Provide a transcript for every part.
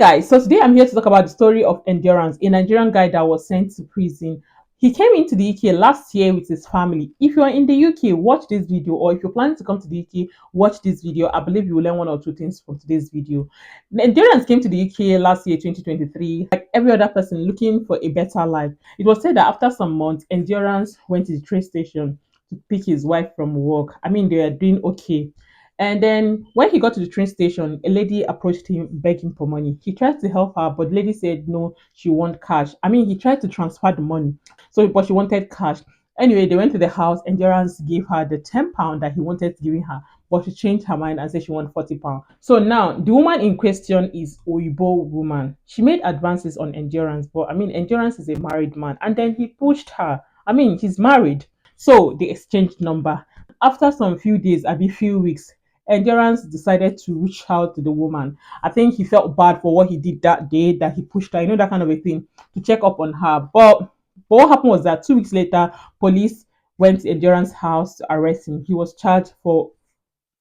Guys, so today I'm here to talk about the story of Endurance, a Nigerian guy that was sent to prison. He came into the UK last year with his family. If you are in the UK, watch this video, or if you're planning to come to the UK, watch this video. I believe you will learn one or two things from today's video. Endurance came to the UK last year, 2023, like every other person looking for a better life. It was said that after some months, Endurance went to the train station to pick his wife from work. I mean, they were doing okay. And then when he got to the train station, a lady approached him begging for money. He tried to help her, but the lady said no, she want cash. I mean, he tried to transfer the money, so but she wanted cash. Anyway, they went to the house. Endurance gave her the £10 that he wanted to give her, but she changed her mind and said she wanted £40. So now the woman in question is Oibo woman. She made advances on Endurance, but I mean, Endurance is a married man, and then he pushed her. I mean, he's married, so they exchanged number. After some few days, a few weeks, Endurance decided to reach out to the woman. I think he felt bad for what he did that day, that he pushed her, that kind of a thing, to check up on her. But what happened was that 2 weeks later, police went to Endurance's house to arrest him. He was charged for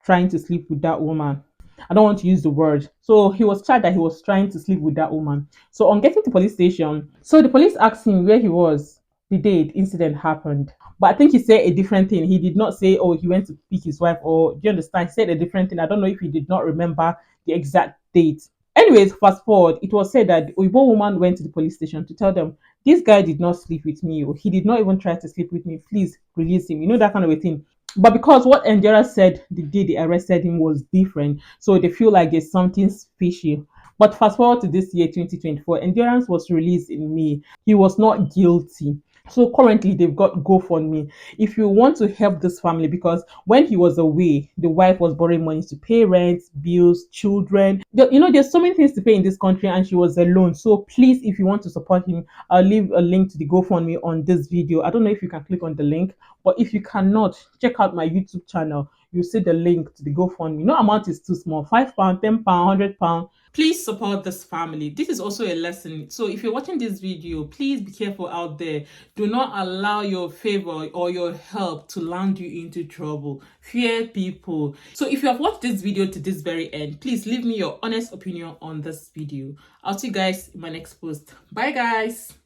trying to sleep with that woman. I don't want to use the word. So he was charged that he was trying to sleep with that woman. So on getting to police station, so the police asked him where he was the day the incident happened. But I think he said a different thing. He did not say, oh, he went to pick his wife, or do you understand? He said a different thing. I don't know if he did not remember the exact date. Anyways, fast forward, it was said that the Oibo woman went to the police station to tell them, this guy did not sleep with me, or he did not even try to sleep with me. Please release him. That kind of a thing. But because what Endera said the day they arrested him was different, so they feel like there's something fishy. But fast forward to this year, 2024, Endurance was released in May. He was not guilty. So currently, they've got GoFundMe. If you want to help this family, because when he was away, the wife was borrowing money to pay rent, bills, children. There's so many things to pay in this country, and she was alone. So please, if you want to support him, I'll leave a link to the GoFundMe on this video. I don't know if you can click on the link, but if you cannot, check out my YouTube channel. You see the link to the GoFundMe. No amount is too small. £5, £10, £100. Please support this family. This is also a lesson. So if you're watching this video, please be careful out there. Do not allow your favor or your help to land you into trouble. Fear people. So if you have watched this video to this very end, please leave me your honest opinion on this video. I'll see you guys in my next post. Bye guys.